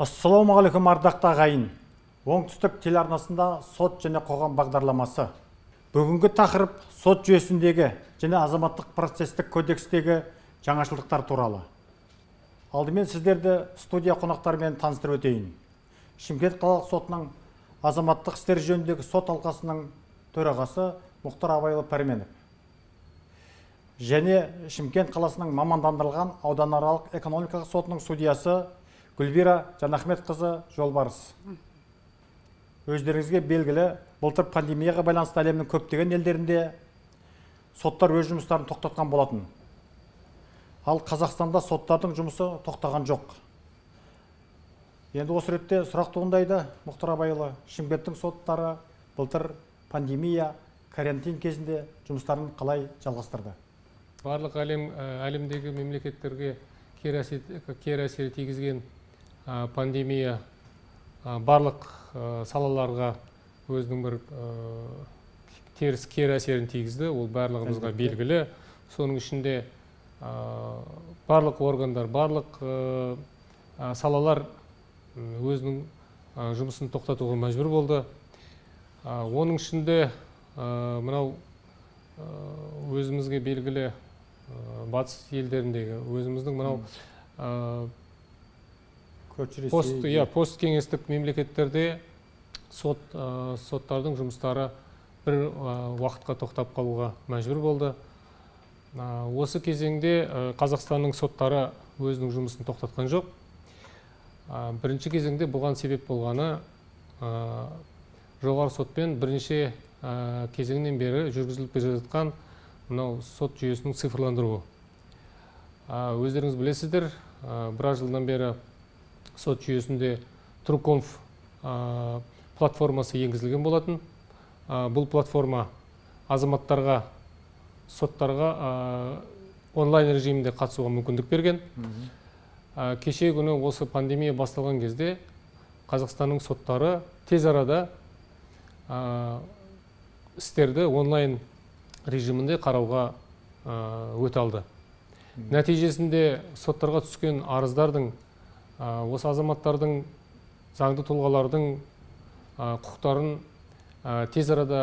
Ассалаумағалейкум ардақты ағайын. Оңтүстік телеарнасында сот және қоғам бағдарламасы. Бүгінгі тақырып сот жүйесіндегі және азаматтық процестік кодекстегі жаңашылдықтар туралы. Алдымен сіздерді студия қонақтарымен таныстырып өтейін. Шымкент қалалық сотының азаматтық істер жөніндегі сот алқасының төрағасы Мұхтар Абайұлы Пәрменов. Және Шымкент қаласының мамандандырылған ауданаралық экономикалық сотының судьясы Гүлбира Жанахметқызы Жолбарыс. Өздеріңізге белгілі, былтыр пандемияға байланысты әлемнің көптеген елдерінде соттар өз жұмыстарын тоқтатқан болатын. Ал Қазақстанда соттардың жұмысы тоқтаған жоқ. Енді осы ретте сұрақ туындайды, Мұхтар Абайұлы, Шымкенттің соттары былтыр пандемия, карантин кезінде жұмыстарын қалай жалғастырды? Барлық әлемдегі мемлекеттерге кері әсер тигізген пандемия барлық салаларға өзінің бір теріс кері әсерін тигізді. Ол барлығымызға белгілі. Соның ішінде барлық органдар, барлық салалар өзінің жұмысын тоқтатуға мәжбүр болды. Оның ішінде мынау өзімізге белгілі батыс елдеріндегі өзіміздің мынау посткеңестік мемлекеттерде соттардың жұмыстары бір уақытқа тоқтап қалуға мәжбүр болды. Осы кезеңде Қазақстанның соттары өзінің жұмысын тоқтатқан жоқ. Бірінші кезеңде бұған себеп болғаны жоғары сотпен бірнеше кезеңнен бері жүргізіліп келе жатқан мынау сот жүйесінің цифрландыруы. Өздеріңіз білесіздер, біраз жылдан бері сот жүйесінде Труконф платформасы енгізілген болатын. Бұл платформа азаматтарға, соттарға онлайн режимінде қатысуға мүмкіндік берген. Кеше күні осы пандемия басталған кезде Қазақстанның соттары тез арада істерді онлайн режимінде қарауға өте алды. Нәтижесінде соттарға түскен арыздардың, осы азаматтардың, заңды тұлғалардың құқықтарын тез арада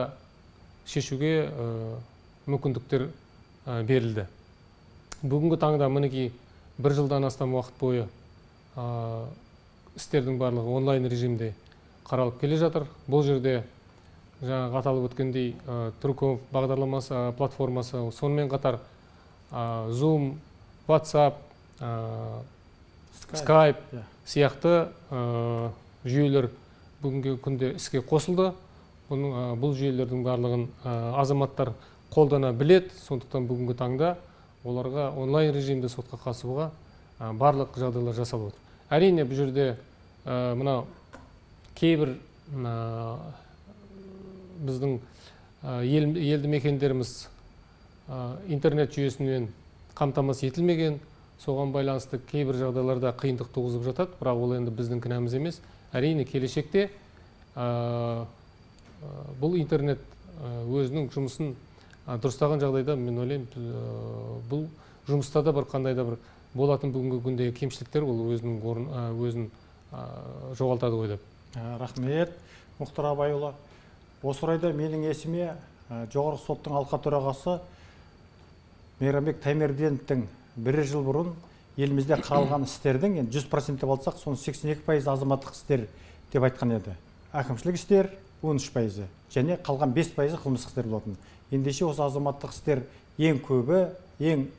шешуге мүмкіндіктер берілді. Бүгінгі таңда мінекей бір жылдан астам уақыт бойы істердің барлығы онлайн режимде қаралып келе жатыр. Бұл жерде жаңа аталып өткендей Труконф бағдарламасы платформасы, сонымен қатар Zoom, WhatsApp, Skype сияқты жүйелер бүгінгі күнде іске қосылды. Бұл жүйелердің барлығын азаматтар қолдана білет, сондықтан бүгінгі таңда оларға онлайн режимде сотқа қатысуға барлық жағдайлар жасалып отыр. Әрине бұл жерде мына кейбір біздің елді мекендеріміз интернет жүйесімен қамтамасыз етілмеген, соған байланысты кейбір жағдайларда қиындық туғызып жатады, бірақ ол енді біздің кінәміз емес. Әрине келешекте бұл интернет өзінің жұмысын дұрыстаған жағдайда, мен ойлаймын, бұл жұмыста да бір қандай да бір болатын бүгінгі күндегі кемшіліктер ол өзін жоғалтады ғой деп. Рахмет, Мұхтар Абайұлы. Осы орайда менің есіме жоғарғы соттың алқа төрағасы Мейрамбек Таймерденовтің бір жыл бұрын елімізде қаралған істердің 100% алсақ, соның 82% азаматтық істер деп айтқан еді. Әкімшілік істер 13%, және қалған 5% қылмыстық істер болатын. Ендеше осы азаматтық істер ең көбі, ең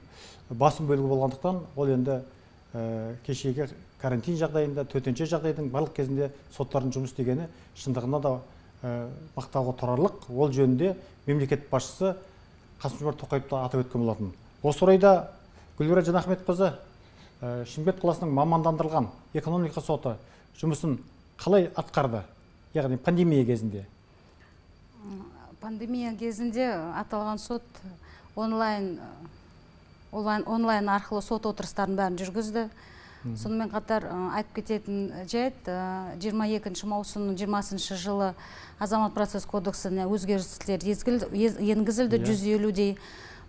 басым бөлігі болғандықтан, ол енді кешегі карантин жағдайында, төтенше жағдайдың барлық кезінде соттардың жұмыс істегені шындығына да мақтауға тұрарлық. Ол жөнінде мемлекет басшысы Қасым-Жомарт Тоқаев та атап өткен болатын. Осы орайда Гүлбира Жанахметқызы, Шымкент қаласының мамандандырылған экономика соты жұмысын қалай атқарды? Яғни пандемия кезінде. Пандемия кезінде аталған сот онлайн арқылы сот отырыстарын бәрін жүргізді. Сонымен қатар айтып кететін жайт, 22 маусымның 20 жылы азамат процесс кодексіне өзгерістер енгізілді 150-дей.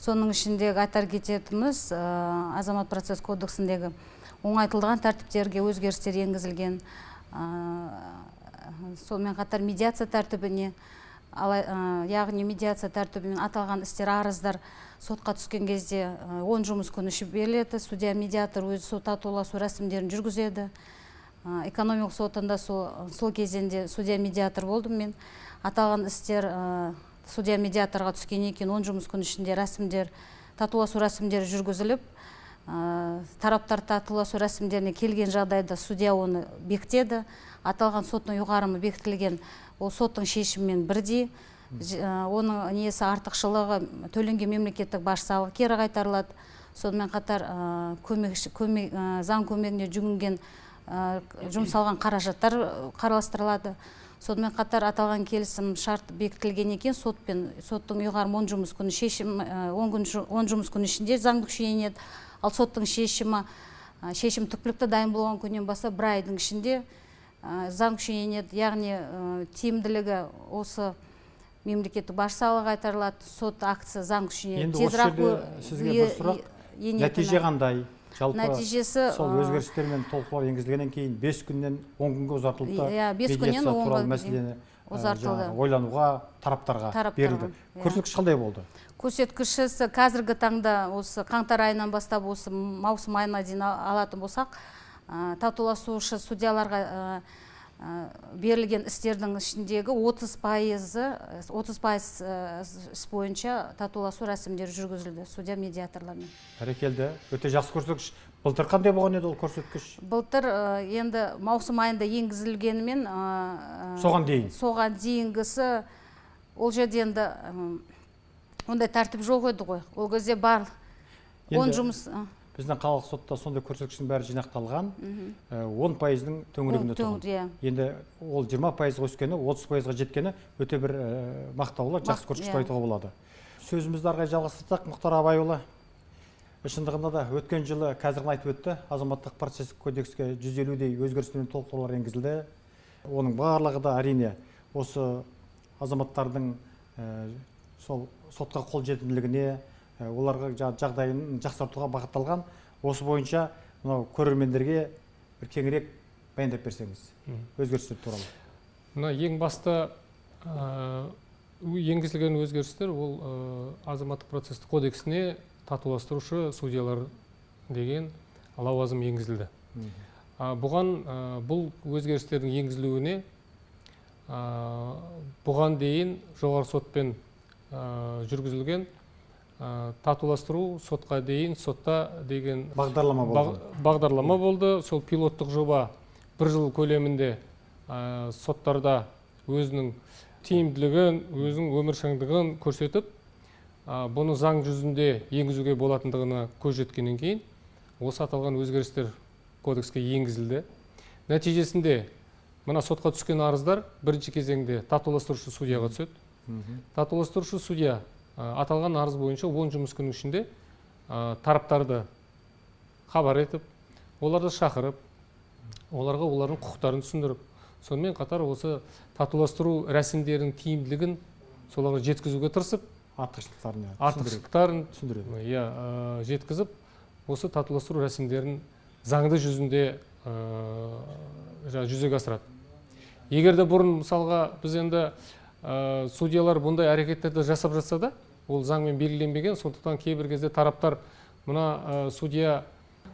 Соның ішіндегі айтар кететіміз азамат процесс кодексіндегі оңайтылған тәртіптерге өзгерістер енгізілген. Сонымен қатар медиация тәртібіне, яғни медиация тәртібімен аталған істер, арыздар сотқа түскен кезде 10 жұмыс күні іші беріледі. Судья медиатор өзі сот татуласу рәсімдерін жүргізеді. Экономикалық сотында сол кезеңде судья медиатор болдым мен. Аталған істер судья медиаторға түскеннен кейін 10 жұмыс күні ішінде рәсімдер, татуласу рәсімдері жүргізіліп, тараптар татуласу рәсімдеріне келген жағдайда судья оны бекітеді. Аталған соттың ұйғарымы бекітілген, ол соттың шешімімен бірдей. Оның несі артықшылығы төленген мемлекеттік баж салығы кері қайтарылады. Сонымен қатар заң көмегіне жүгінген жұмсалған қаражаттар қарастырылады. Сонымен қатар аталған келісім шарт бекітілген екен, соттың ұйғарымы 10 жұмыс күні ішінде заңды күшіне енеді. Ал соттың шешім түпкілікті дайын болған күннен бастап 1 айдың ішінде заң күшіне енеді. Яғни тиімділігі осы мемлекеттік баж салығы қайтарылады, сот актісі заң күшіне тезірек сізге бір сұрақ, нәтиже қандай? Нәтижесі сол өзгерістер мен толықтырулар енгізілгеннен кейін 5 күннен 10 күнге ұзартылды. 5 күннен 10 күнге мәселені ұзартылды. Ойлануға тараптарға берілді. Көрсеткіш қандай болды? Көрсеткіші қазіргі таңда осы қаңтар айынан бастап осы маусым айына дейін алатын болсақ, татуласушы судьяларға берілген істердің ішіндегі 30% іс бойынша татуласу рәсімдері жүргізілді судья медиаторлармен. Бәрекелді. Өте жақсы көрсеткіш. Былтыр қандай болған еді ол көрсеткіш? Былтыр енді маусым айында енгізілгенімен соған дейінгісі ол жерде енді ондай тәртіп жоқ еді ғой. Ол кезде бар 10 жұмыс. Біздің қалалық сотта сондай көрсеткіштің бәрі жинақталған, 10%-ның төңірегінде тұрған. Енді ол 20% өскені, 30%-ға жеткені өте бір мақтаулы, жақсы көрсеткіш айтуға болады. Сөзімізді ары қарай жалғастырсақ, Мұхтар Абайұлы, шындығында да өткен жылы қазір айтып өтті, азаматтық процестік кодекске 150-дей өзгерістер мен толықтырулар енгізілді. Оның барлығы да әрине осы азаматтардың сол сотқа қол жетімділігіне, оларға жағдайын жақсартуға бағытталған. Осы бойынша көрермендерге бір кеңірек баяндап берсеңіз, өзгерістер туралы. Мына ең басты енгізілген өзгерістер ол азаматтық процестік кодексіне татуластырушы судьялар деген лауазым енгізілді. Бұл өзгерістердің енгізілуіне бұған дейін жоғары сотпен жүргізілген татуластыру сотқа дейін сотта деген бағдарлама болды. Сол пилоттық жоба 1 жыл көлемінде соттарда өзінің тиімділігін, өзінің өміршаңдығын көрсетіп, бұны заң жүзінде енгізуге болатындығына көз жеткеннен кейін осы аталған өзгерістер кодекске енгізілді. Нәтижесінде мына сотқа түскен арыздар бірінші кезеңде татуластырушы судьяға түседі. Татуластырушы судья аталған арыз бойынша 10 жұмыс күнінің ішінде тараптарды хабар етіп, оларды шақырып, оларға олардың құқықтарын түсіндіріп, сонымен қатар осы татуластыру рәсімдерінің тиімділігін соларға жеткізуге тырысып, артықшылықтарын жеткізіп, осы татуластыру рәсімдерін заңды жүзінде жүзеге асырады. Егер де бұрын мысалға біз енді судьялар бұндай әрекеттерді жасап жатса да, ол заңмен белгіленбеген, сондықтан кейбір кезде тараптар мына судья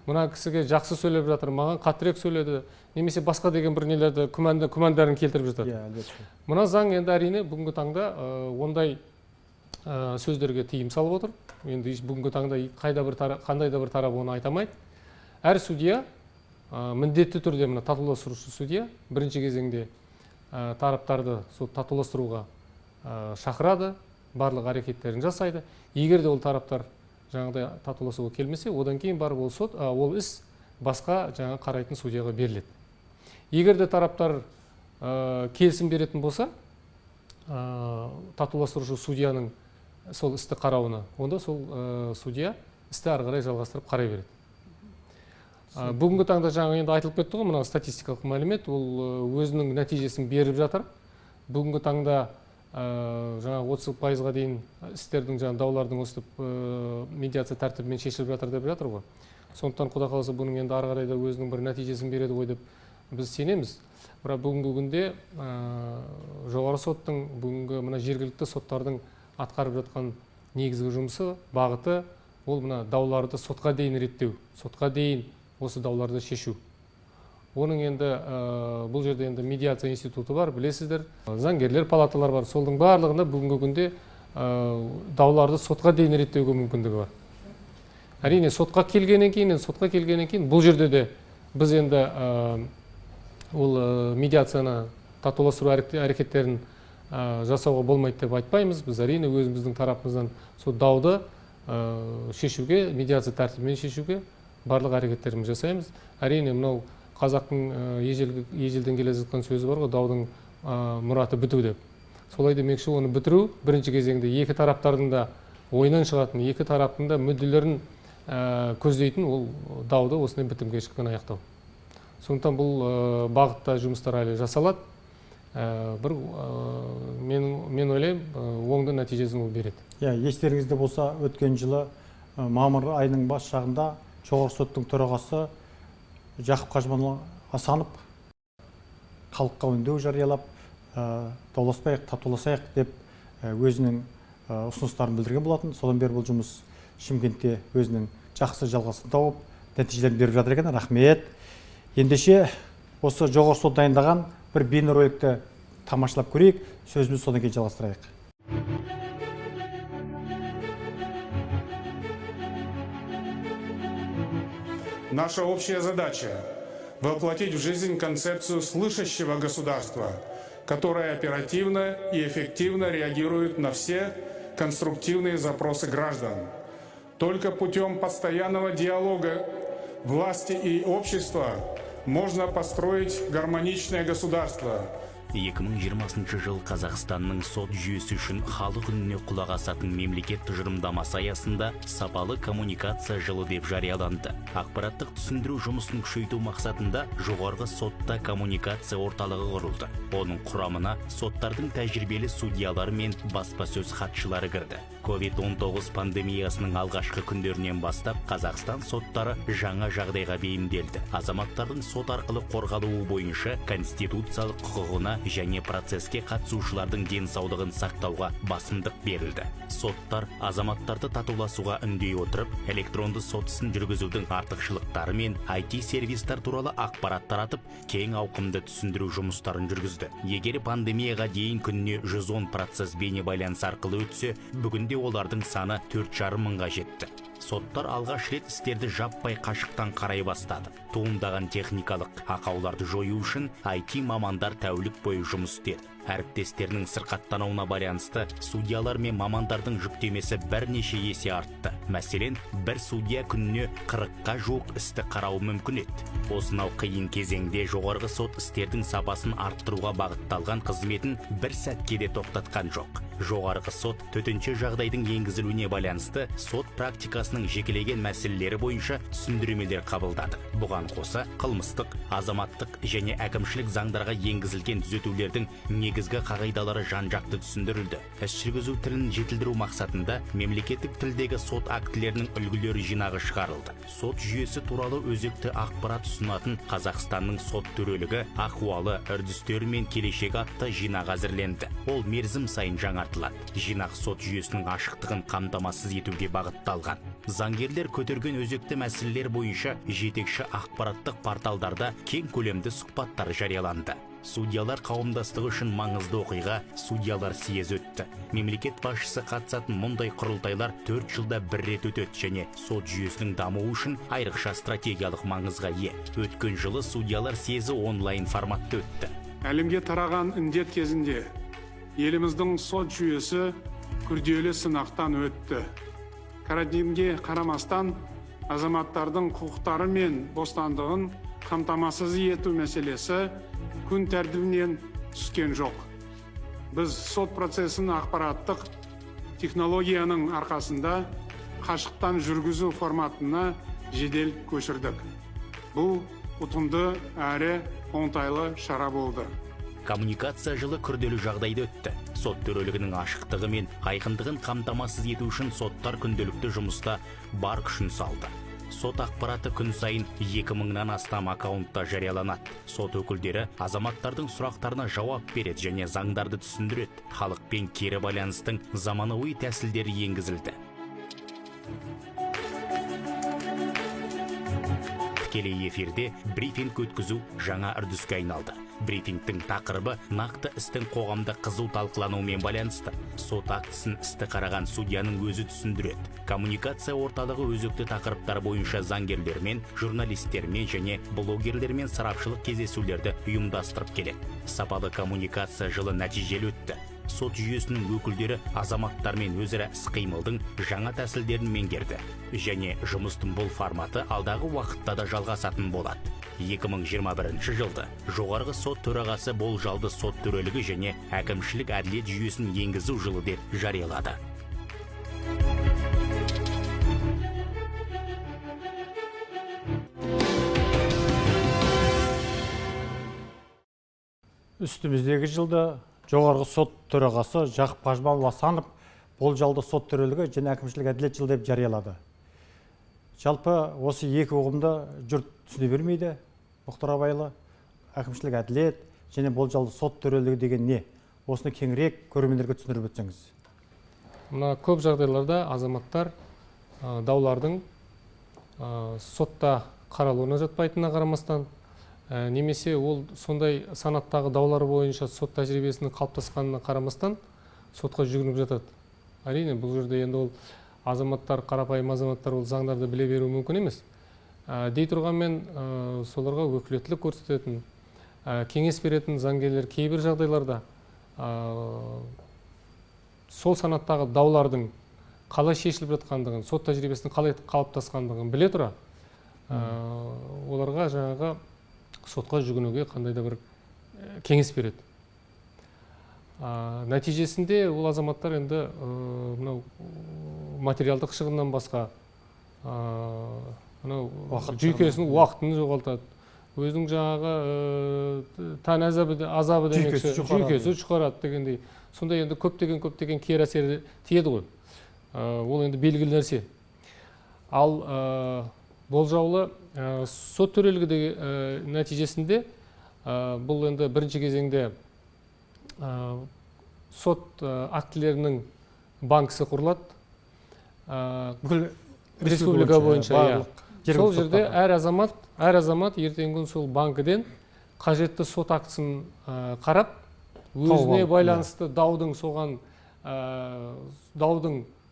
мына кісіге жақсы сөйлеп жатыр, маған қаттырек сөйледі, немесе басқа деген бір нелерді күмәндарын келтіріп жатады. Мына заң енді әрине бүгінгі таңда ондай сөздерге тыйым салып отыр. Енді бүгінгі таңда қандай да бір тарап оны айтамайды. Әр судья міндетті түрде мына татуластырушы судья бірінші кезеңде тараптарды сол татуластыруға шақырады, барлық әрекеттерін жасайды. Егер де ол тараптар жаңағыдай татуласуға келмесе, одан кейін барып ол іс басқа жаңа қарайтын судьяға беріледі. Егер де тараптар келісім беретін болса, татуластырушы судьяның сол істі қарауына, онда сол судья істі ары қарай жалғастырып қарай береді. Бүгінгі таңда жаңа енді айтылып кетті ғой, мына статистикалық мәлімет, ол өзінің нәтижесін беріп жатыр. Бүгінгі таңда жаңа 30%-ға дейін істердің даулардың өстіп медиация тәртібімен шешіліп жатыр деп жатыр ғой. Сондықтан құда қаласа бұның енді ары қарай да өзінің бір нәтижесін береді ғой деп біз сенеміз. Бірақ бүгінгі күнде жоғары соттың, бүгінгі мына жергілікті соттардың атқарып жатқан негізгі жұмысы, бағыты ол мына дауларды сотқа дейін реттеу, сотқа дейін осы дауларды шешу. Оның енді бұл жерде енді медиация институты бар, білесіздер, заңгерлер палаталар бар. Солдың барлығында бүгінгі күнде дауларды сотқа дейін реттеуге мүмкіндігі бар. Әрине сотқа келгеннен кейін бұл жерде де біз енді ол медиацияны татуластыру әрекеттерін жасауға болмайды деп айтпаймыз. Біз әрине өзіміздің тарапымыздан сол дауды шешуге, медиация тәртібімен шешуге барлық әрекеттерімізді жасаймыз. Әрине мынау қазақтың ежелден келе жатқан сөзі бар ғой, даудың мұраты біту деп. Солай демекші, оны бітіру бірінші кезеңде екі тараптардың да ойынан шығатын, екі тараптың да мүдделерін көздейтін ол дауды осындай бітімге шыққан аяқтау. Сондықтан бұл бағытта жұмыстар әлі жасалады. Мен ойлаймын, оңды нәтижесін ол береді. Естеріңізде болса, өткен жылы мамыр айының бас жағында жоғары соттың төрағасы Жақып Қажыманұлы Асанов халыққа үндеу жариялап, дауласпайық, татуласайық деп өзінің ұсыныстарын білдірген болатын. Содан бері бұл жұмыс Шымкентте өзінің жақсы жалғасын тауып, нәтижелерін беріп жатыр екен. Рахмет. Ендеше осы жоғары сот дайындаған бір бейнероликті тамашалап көрейік, сөзімізді содан кейін жалғастырайық. Наша общая задача – воплотить в жизнь концепцию слышащего государства, которое оперативно и эффективно реагирует на все конструктивные запросы граждан. Только путем постоянного диалога власти и общества можно построить гармоничное государство. 2020 жыл Қазақстанның сот жүйесі үшін халық үніне құлақ асатын мемлекет тұжырымдамасы аясында сапалы коммуникация жылы деп жарияланды. Ақпараттық түсіндіру жұмысын күшейту мақсатында жоғарғы сотта коммуникация орталығы құрылды. Оның құрамына соттардың тәжірибелі судьялары мен баспасөз хатшылары кірді. COVID-19 пандемиясының алғашқы күндерінен бастап Қазақстан соттары жаңа жағдайға бейімделді. Азаматтардың сот арқылы қорғалуы бойынша конституциялық құқығына және процеске қатысушылардың денсаулығын сақтауға басымдық берілді. Соттар азаматтарды татуласуға үндей отырып, электронды сот ісін жүргізудің артықшылықтары мен IT-сервистер туралы ақпарат таратып, кең ауқымды түсіндіру жұмыстарын жүргізді. Егер пандемияға дейін күніне 110 процесс бейнебайланыс арқылы өтсе, бүгінде олардың саны 4,5 мыңға жетті. Соттар алғаш рет істерді жаппай қашықтан қарай бастады. Туындаған техникалық ақауларды жою үшін IT мамандар тәулік бойы жұмыс істеді. Әріптестерінің сырқаттануына байланысты судьялар мен мамандардың жүктемесі бірнеше есе артты. Мәселен, бір судья күніне 40-қа жуық істі қарауы мүмкін еді. Осынау қиын кезеңде жоғарғы сот істердің сапасын арттыруға бағытталған қызметін бір сәтке де тоқтатқан жоқ. Жоғарғы сот төтенше жағдайдың енгізілуіне байланысты сот практикасының жекелеген мәселелері бойынша түсіндірмелер қабылдады. Бұған қоса қылмыстық, азаматтық және әкімшілік заңдарға енгізілген түзетулердің негізгі қағидалары жан-жақты түсіндірілді. Іс жүргізу тілін жетілдіру мақсатында мемлекеттік тілдегі сот актілерінің үлгілері жинағы шығарылды. Сот жүйесі туралы өзекті ақпарат ұсынатын Қазақстанның сот төрелігі ахуалы, үрдістері мен келешегі атты жинақ әзірленді. Ол мерзім сайын жаңартылады. Жинақ сот жүйесінің ашықтығын қамтамасыз етуге бағытталған. Заңгерлер көтерген өзекті мәселелер бойынша жетекші ақпараттық порталдарда кең көлемді сұхбаттар жарияланды. Судьялар қауымдастығы үшін маңызды оқиға судьялар съезі өтті. Мемлекет басшысы қатысатын мұндай құрылтайлар 4 жылда бір рет өтеді және сот жүйесінің дамуы үшін айрықша стратегиялық маңызға ие. Өткен жылы судьялар съезі онлайн форматта өтті. Әлемге тараған індет кезінде еліміздің сот жүйесі күрделі сынақтан өтті. Карантинге қарамастан азаматтардың құқықтары мен бостандығын қамтамасыз ету мәселесі күн тәртібінен түскен жоқ. Біз сот процесін ақпараттық технологияның арқасында қашықтан жүргізу форматына жедел көшірдік. Бұл ұтымды әрі оңтайлы шара болды. Коммуникация жылы күрделі жағдайда өтті. Сот төрелігінің ашықтығы мен айқындығын қамтамасыз ету үшін соттар күнделікті жұмыста бар күшін салды. Сот ақпараты күн сайын 2000-нан астам аккаунтта жарияланады. Сот өкілдері азаматтардың сұрақтарына жауап береді және заңдарды түсіндіреді. Халықпен кері байланыстың заманауи тәсілдері енгізілді. Тікелей эфирде брифинг өткізу жаңа үрдіске айналды. Брифингтің тақырыбы нақты істің қоғамда қызу талқылануымен байланысты. Сот актісін істі қараған судьяның өзі түсіндіреді. Коммуникация орталығы өзекті тақырыптар бойынша заңгерлермен, журналистермен және блогерлермен сарапшылық кездесулерді ұйымдастырып келеді. Сапалы коммуникация жылы нәтижелі өтті. Сот жүйесінің өкілдері азаматтармен өзара іс-қимылдың жаңа тәсілдерін меңгерді. Және жұмыстың бұл форматы алдағы уақытта да жалғасатын болады. 2021 жылды жоғарғы сот төрағасы болжалды сот төрелігі және әкімшілік әділет жүйесін енгізу жылы деп жариялады. Үстіміздегі жылда жоғарғы сот төрағасы Жақып Қажбанұлы Асанов болжалды сот төрелігі және әкімшілік әділет жылы деп жариялады. Жалпы осы екі ұғымды жұрт түсіне бермейді. Мұхтар Абайұлы, әкімшілік әділет және болжалды сот төрелігі деген не? Осыны кеңірек көрермендерге түсіндіріп өтсеңіз. Мына көп жағдайларда азаматтар даулардың сотта қаралуына жатпайтынына қарамастан, немесе ол сондай санаттағы даулар бойынша сот тәжірибесінің қалыптасқанына қарамастан сотқа жүгініп жатады. Әрине, бұл жерде енді ол азаматтар, қарапайым азаматтар ол заңдарды біле беруі мүмкін емес. Дей тұрғанмен соларға өкілеттілік көрсететін, кеңес беретін заңгерлер кейбір жағдайларда сол санаттағы даулардың қалай шешіліп жатқандығын, сот тәжірибесінің қалай қалыптасқандығын біле тұра, оларға жаңағы сотқа жүгінуге қандай да бір кеңес береді. Нәтижесінде ол азаматтар енді материалдық шығыннан басқа жүйкесінің уақытын жоғалтады. Өзінің жаңағы тән азабы демекші, жүйкесі жұқарады дегендей. Сонда енді көптеген кері әсері тиеді ғой. Ол енді белгілі нәрсе. Ал болжаулы сот төрелігі нәтижесінде бұл енді бірінші кезеңде сот актілерінің банкісі құрылады. Бүкіл республика бойынша. Сол жерде әр азамат ертеңгі күн сол банкіден қажетті сот актісін қарап, өзіне байланысты даудың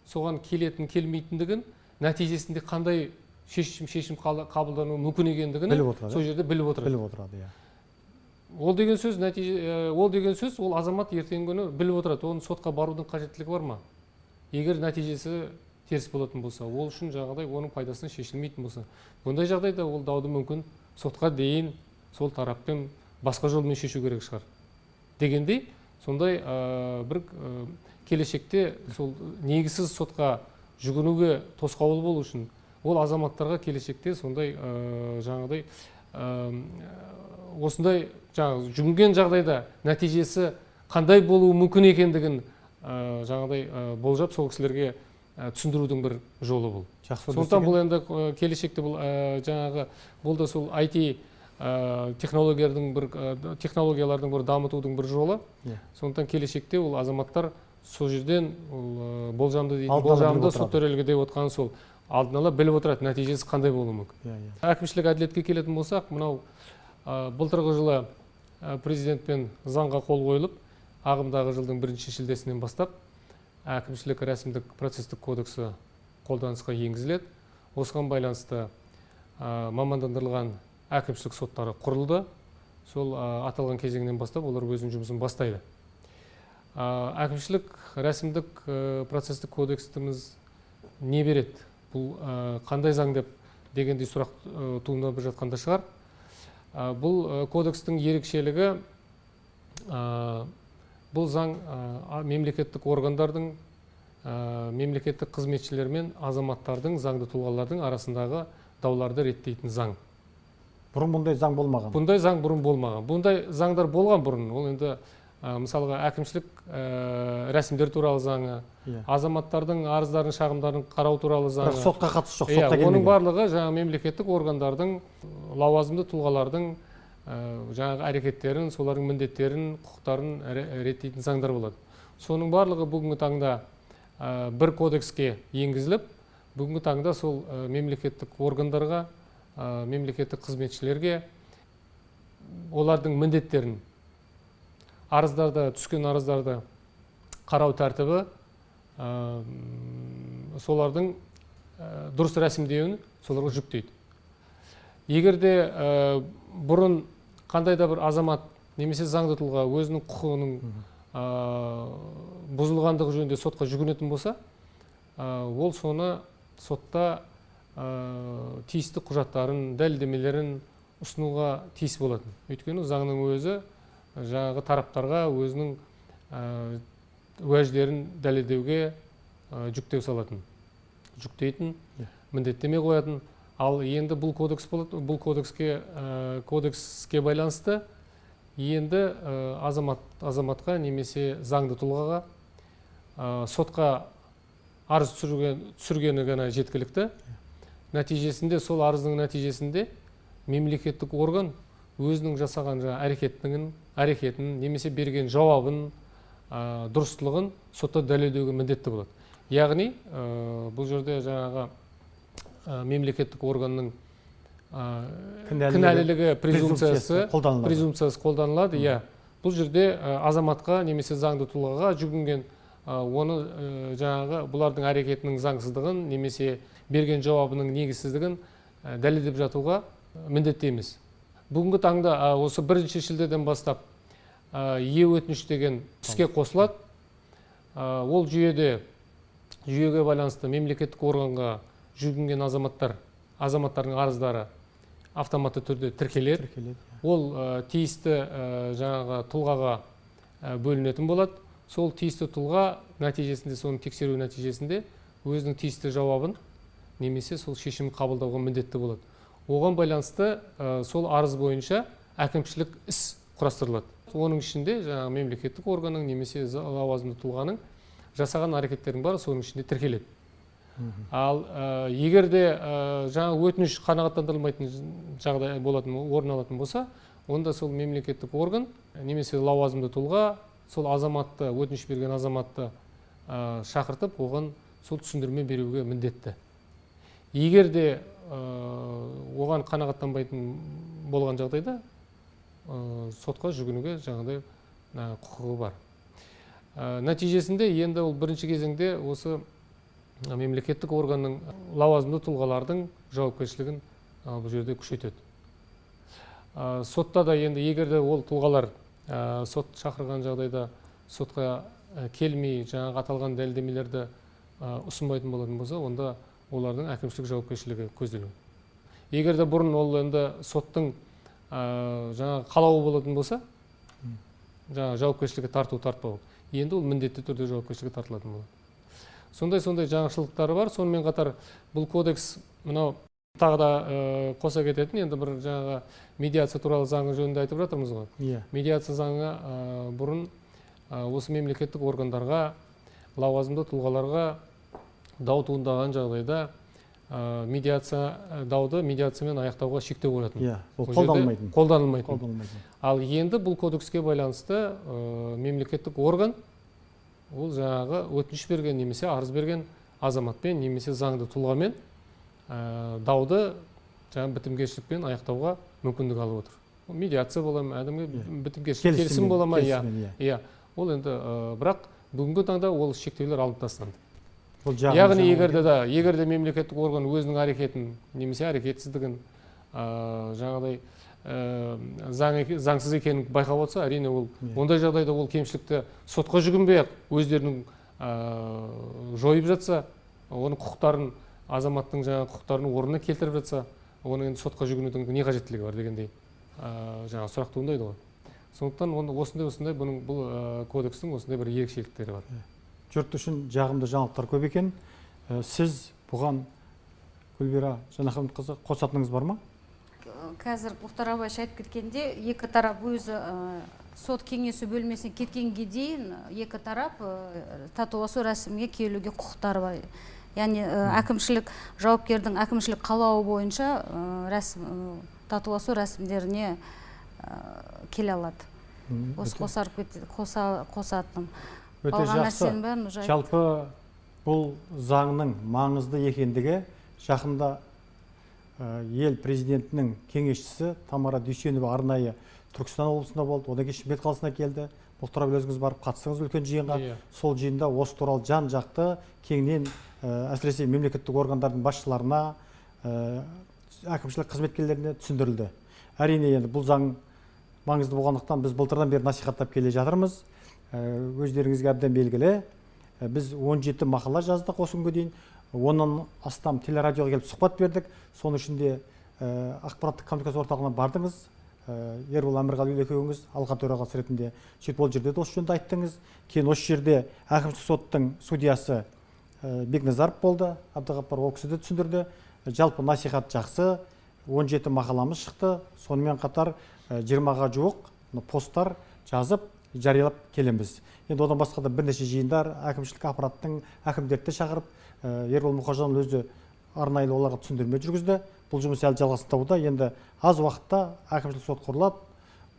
соған келетін келмейтіндігін, нәтижесінде қандай шешім қабылдану мүмкін екендігін сол жерде біліп отырады. Ол деген сөз, ол азамат ертеңгі күні біліп отырады, оның сотқа барудың қажеттілігі бар ма? Егер нәтижесі теріс болатын болса, ол үшін жағдай оның пайдасына шешілмейтін болса, бұндай жағдайда ол дауды мүмкін сотқа дейін сол тараппен басқа жолмен шешу керек шығар. Дегендей, сондай бір келешекте сол негізсіз сотқа жүгінуге тосқауыл болу үшін, ол азаматтарға келешекте сондай жаңағыдай осындай жүгінген жағдайда нәтижесі қандай болуы мүмкін екендігін жаңағыдай болжап сол кісілерге түсіндірудің бір жолы бұл. Сондықтан бұл енді келешекте бұл жаңағы бұл да сол IT технологиялардың бір дамытудың бір жолы. Сондықтан келешекте ол азаматтар сол жерден болжамды сот төрелігі деп отқан сол алдын ала біліп отырады, нәтижесі қандай болуы мүмкін. Әкімшілік әділетке келетін болсақ, мынау былтырғы жылы президентпен заңға қол қойылып, ағымдағы жылдың 1 шілдесінен бастап әкімшілік рәсімдік процестік кодексі қолданысқа енгізіледі. Осыған байланысты мамандандырылған әкімшілік соттары құрылды. Сол аталған кезеңнен бастап олар өзінің жұмысын бастайды. Әкімшілік рәсімдік процестік кодекстіміз не береді? Бұл қандай заң деп дегендей сұрақ туындап жатқанда шығар. Бұл кодекстің ерекшелігі, бұл заң мемлекеттік органдардың, мемлекеттік қызметшілер мен азаматтардың, заңды тұлғалардың арасындағы дауларды реттейтін заң. Бұрын бұндай заң болмаған. Бұндай заң бұрын болмаған. Бұндай заңдар болған бұрын. Ол енді мысалға әкімшілік рәсімдер туралы заңы, азаматтардың арыздарын, шағымдарын қарау туралы заңы. Бірақ сотқа қатысы жоқ, сотқа келмеген. Оның барлығы жаңа мемлекеттік органдардың, лауазымды тұлғалардың жаңағы әрекеттерін, солардың міндеттерін, құқықтарын реттейтін заңдар болады. Соның барлығы бүгінгі таңда бір кодекске енгізіліп, бүгінгі таңда сол мемлекеттік органдарға, мемлекеттік қызметшілерге олардың міндеттерін, түскен арыздарды қарау тәртібі, солардың дұрыс рәсімдеуін соларға жүктейді. Егер де бұрын қандай да бір азамат немесе заңды тұлға өзінің құқығының бұзылғандығы жөнінде сотқа жүгінетін болса, ол соны сотта тиісті құжаттарын, дәлелдемелерін ұсынуға тиіс болатын. Өйткені заңның өзі жаңағы тараптарға өзінің уәждерін дәлелдеуге жүктеу салатын, жүктейтін, міндеттеме қоятын. Ал енді бұл кодекс болады, бұл кодекске байланысты енді азаматқа немесе заңды тұлғаға сотқа арыз түсіргені ғана жеткілікті. Нәтижесінде, сол арыздың нәтижесінде мемлекеттік орган өзінің жасаған әрекетін немесе берген жауабын, дұрыстылығын сотта дәлелдеуге міндетті болады. Яғни, бұл жерде жаңағы мемлекеттік органның кінәлілігі презумпциясы қолданылады. Бұл жерде азаматқа немесе заңды тұлғаға жүгінген оны жаңағы бұлардың әрекетінің заңсыздығын немесе берген жауабының негізсіздігін дәлелдеп жатуға міндеттейміз. Бүгінгі таңда осы 1 шілдеден бастап е-өтініш деген іске қосылады. Ол жүйеге байланысты мемлекеттік органға жүгінген азаматтардың арыздары автоматты түрде тіркеледі. Ол тиісті жаңағы тұлғаға бөлінетін болады. Сол тиісті тұлға нәтижесінде, соның тексеру нәтижесінде өзінің тиісті жауабын немесе сол шешім қабылдауға міндетті болады. Оған байланысты сол арыз бойынша әкімшілік іс құрастырылады. Оның ішінде жаңағы мемлекеттік органның немесе лауазымды тұлғаның жасаған әрекеттердің бары соның ішінде тіркеледі. Ал егер де жаңа өтініш қанағаттандырылмайтын жағдай орын алатын болса, онда сол мемлекеттік орган немесе лауазымды тұлға сол азаматты, өтініш берген азаматты шақыртып, оған сол түсіндірме беруге міндетті. Егер де оған қанағаттанбайтын болған жағдайда сотқа жүгінуге жаңағыдай құқығы бар. Нәтижесінде енді ол бірінші кезеңде осы мемлекеттік органның лауазымды тұлғалардың жауапкершілігін бұл жерде күшейтеді. Сотта да енді егер де ол тұлғалар сот шақырған жағдайда сотқа келмей жаңағы аталған дәлелдемелерді ұсынбайтын болатын болса, онда олардың әкімшілік жауапкершілігі көзделген. Егер де бұрын ол енді соттың жаңағы қалауы болатын болса, жаңағы жауапкершілігі тартпау, енді ол міндетті түрде жауапкершілігі тартылатын болады. Сондай жаңашылықтары бар. Сонымен қатар бұл кодекс мынау тағы да қоса кететін, енді бір жаңағы медиация туралы заңы жөнінде айтып жатырмыз ғой. Медиация заңы бұрын осы мемлекеттік органдарға, лауазымды тұлғаларға дау туындаған жағдайда дауды медиациямен аяқтауға шектеу қоятын. Қолданылмайтын. Ал енді бұл кодекске байланысты мемлекеттік орган ол жаңағы өтініш берген немесе арыз берген азаматпен немесе заңды тұлғамен дауды бітімгершілікпен аяқтауға мүмкіндік алып отыр. Медиация бола ма, бітімгершілік келісім бола ма? Ол енді бірақ бүгінгі таңда ол шектеулер алынып тасталды. Яғни егер де мемлекеттік орган өзінің әрекетін немесе әрекетсіздігін жаңағыдай заңсыз екенін байқап отса, әрине ол ондай жағдайда ол кемшілікті сотқа жүгінбей-ақ өздерінің жойып жатса, оның құқықтарын, азаматтың жаңа құқықтарын орнына келтіріп жатса, оның енді сотқа жүгінудің не қажеттілігі бар дегендей жаңа сұрақ туындайды ғой. Сондықтан осындай бұл кодекстің осындай бір ерекшеліктері бар. Жұрт үшін жағымды жаңалықтар көп екен. Сіз бұған Гүлбира Жанахметқызы қосатыныңыз бар ма? Қазір Мұхтар Абайш айтып кеткенде, екі тарап өзі сот кеңесі бөлмесіне кеткенге дейін екі тарап татуласу рәсімге келуге құқықтары бар. Яғни әкімшілік жауапкердің әкімшілік қалауы бойынша татуласу рәсімдеріне келе алады. Осы қосатын. Өте жақсы. Жалпы бұл заңның маңызды екендігі жақында ел президентінің кеңесшісі Тамара Дүйсенова арнайы Түркістан облысында болды, одан кейін Шымкент қаласына келді. Мұхтар Әбіләзов өзіңіз барып қатысыңыз үлкен жиынға. Сол жиында осы туралы жан-жақты кеңінен әсіресе мемлекеттік органдардың басшыларына, әкімшілік қызметкерлеріне түсіндірілді. Әрине енді бұл заң маңызды болғандықтан біз былтырдан бері насихаттап келе жатырмыз. Өздеріңізге әбден белгілі. Біз 17 мақала жаздық осы күнге дейін. 10-нан астам телерадиоға келіп сұхбат бердік. Соның ішінде ақпараттық коммуникация орталығына бардыңыз. Ербол Әмірғалиұлы екеуіңіз алқа төрағасы ретінде ол жерде осы жөнінде айттыңыз. Кейін осы жерде әкімшілік соттың судьясы Бекназаров болды. Әбдіғаппар ол кісі де түсіндірді. Жалпы насихат жақсы. 17 мақаламыз шықты. Сонымен қатар 20-ға жуық посттар жазып жариялап келеміз. Енді одан басқа да бірнеше жиындар әкімшілік аппараттың әкімдерді шақырып, Ербол Мұхажанұлы өзі арнайлы оларға түсіндірме жүргізді. Бұл жұмыс әлі жалғасуда. Енді аз уақытта әкімшілік сот құрылады.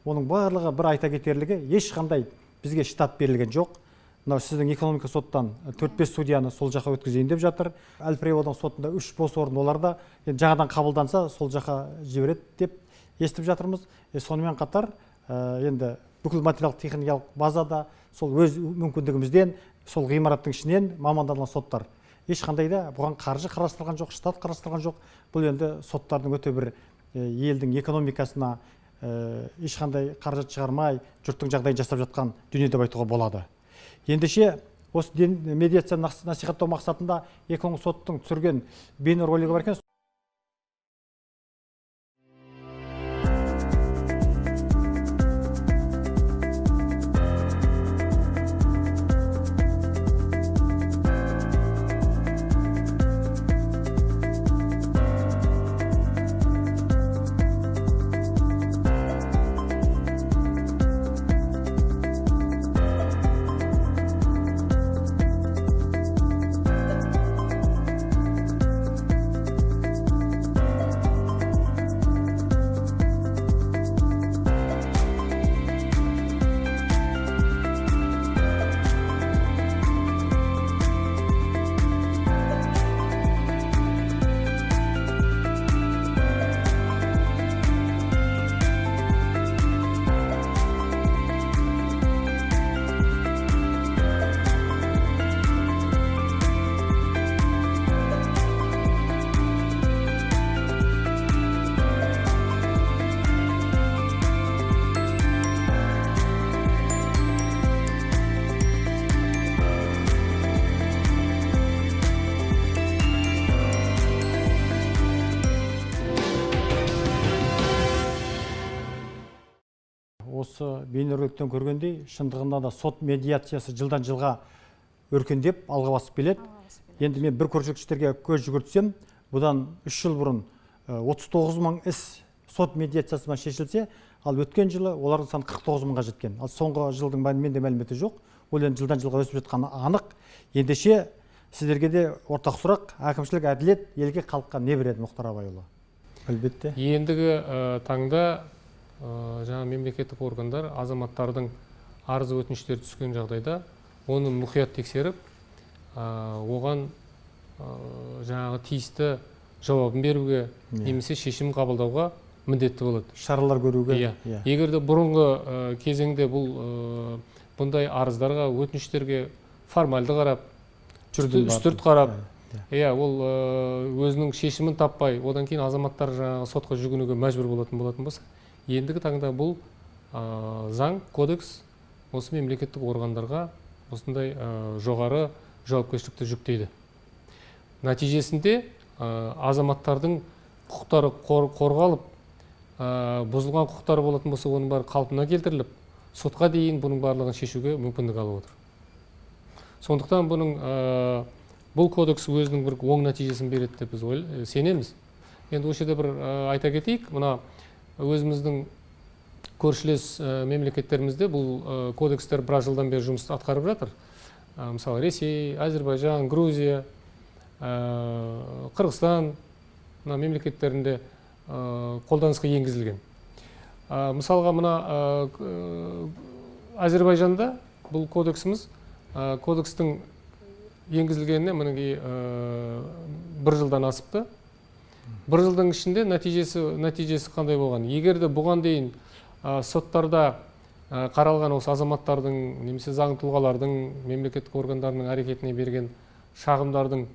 Оның барлығы бір айта кетерлігі, ешқандай бізге штат берілген жоқ. Мынау сіздің экономика соттан 4-5 судьяны сол жаққа өткізейін деп жатыр. Әл-Прееводан сотында 3 бос орын оларда жаңадан қабылданса сол жаққа жібереді деп естіп жатырмыз. Сонымен қатар енді бүкіл материалдық техникалық базада сол өз мүмкіндігімізден сол ғимараттың ішінен мамандандырылған соттар. Ешқандай да бұған қаржы қарастырылған жоқ, штат қарастырылған жоқ. Бұл енді соттардың өте бір елдің экономикасына ешқандай қаржы шығармай, жұрттың жағдайын жасап жатқан дүние деп айтуға болады. Ендеше осы медиация насихаттау мақсатында экономикалық соттың түсірген бейнеролигі бар екен. Осы бейнероликтен көргендей, шындығында да сот медиациясы жылдан жылға өркендеп, алға басып келеді. Енді мен бір көрсеткіштерге көз жүгіртсем, бұдан 3 жыл бұрын 39 мың іс сот медиациясымен шешілсе, ал өткен жылы олардың саны 49 мыңға жеткен. Ал соңғы жылдың менде мәліметі жоқ. Ол енді жылдан жылға өсіп жатқаны анық. Ендеше сіздерге де ортақ сұрақ, әкімшілік әділет елге халыққа не береді, Мұхтар Абайұлы? Әлбетте. Ендігі таңда жаңа мемлекеттік органдар азаматтардың арыз өтініштері түскен жағдайда оны мұқият тексеріп, оған жаңағы тиісті жауабын беруге немесе шешім қабылдауға міндетті болады. Шаралар көруге. Егер де бұрынғы кезеңде бұндай арыздарға, өтініштерге формальды қарап, үстірт қарап, ол өзінің шешімін таппай, одан кейін азаматтар жаңағы сотқа жүгінуге мәжбүр болатын болса, ендігі таңда бұл заң, кодекс осы мемлекеттік органдарға осындай жоғары жауапкершілікті жүктейді. Нәтижесінде азаматтардың құқықтары қорғалып, бұзылған құқықтары болатын болса, оның бәрі қалпына келтіріліп, сотқа дейін бұның барлығын шешуге мүмкіндік алып отыр. Сондықтан бұл кодекс өзінің бір оң нәтижесін береді деп біз сенеміз. Енді осы жерде бір айта кетейік, мына өзіміздің көршілес мемлекеттерімізде бұл кодекстер біраз жылдан бері жұмыс атқарып жатыр. Мысалы Ресей, Әзербайжан, Грузия, Қырғызстан мемлекеттерінде қолданысқа енгізілген. Мысалға мына Әзербайжанда бұл кодекстің енгізілгеніне мінекей 1 жылдан асыпты. 1 жылдың ішінде нәтижесі қандай болған? Егер де бұған дейін соттарда қаралған осы азаматтардың немесе заң тұлғалардың мемлекеттік органдарының әрекетіне берген шағымдардың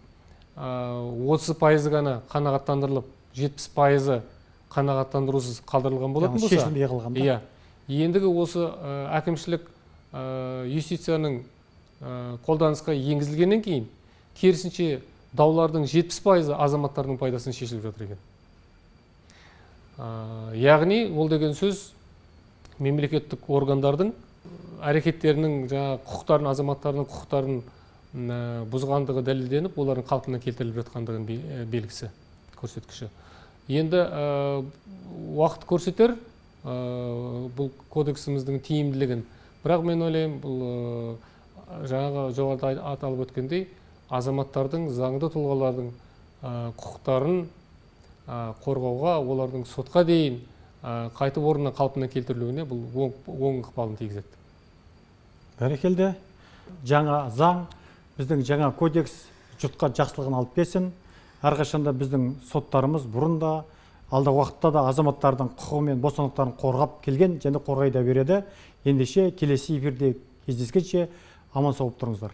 30% ғана қанағаттандырылып, 70% қанағаттандырусыз қалдырылған болатын болса, шешілмей қалған ба? Иә. Ендігі осы әкімшілік юстицияның қолданысқа енгізілгеннен кейін, керісінше даулардың 70% азаматтардың пайдасын шешіліп жатыр екен. Яғни, ол деген сөз мемлекеттік органдардың әрекеттерінің құқықтарын, азаматтардың құқықтарын бұзғандығы дәлелденіп, олардың қалпына келтіріліп жатқандығын белгісі, көрсеткіші. Енді уақыт көрсетер бұл кодексіміздің тиімділігін. Бірақ мен ойлаймын, бұл жаңағы жоғарыда аталып өткендей, азаматтардың, заңды тұлғалардың құқықтарын қорғауға, олардың сотқа дейін қайтып орнына қалпына келтірілуіне бұл оң ықпалын тигізеді. Бәрекелді. Жаңа заң, біздің жаңа кодекс жұртқа жақсылығын алып келсін. Әрқашанда біздің соттарымыз бұрында, алдағы уақытта да азаматтардың құқығы мен бостандықтарын қорғап келген және қорғай да береді. Ендеше келесі эфирде кездескенше аман сау болып тұрыңыздар.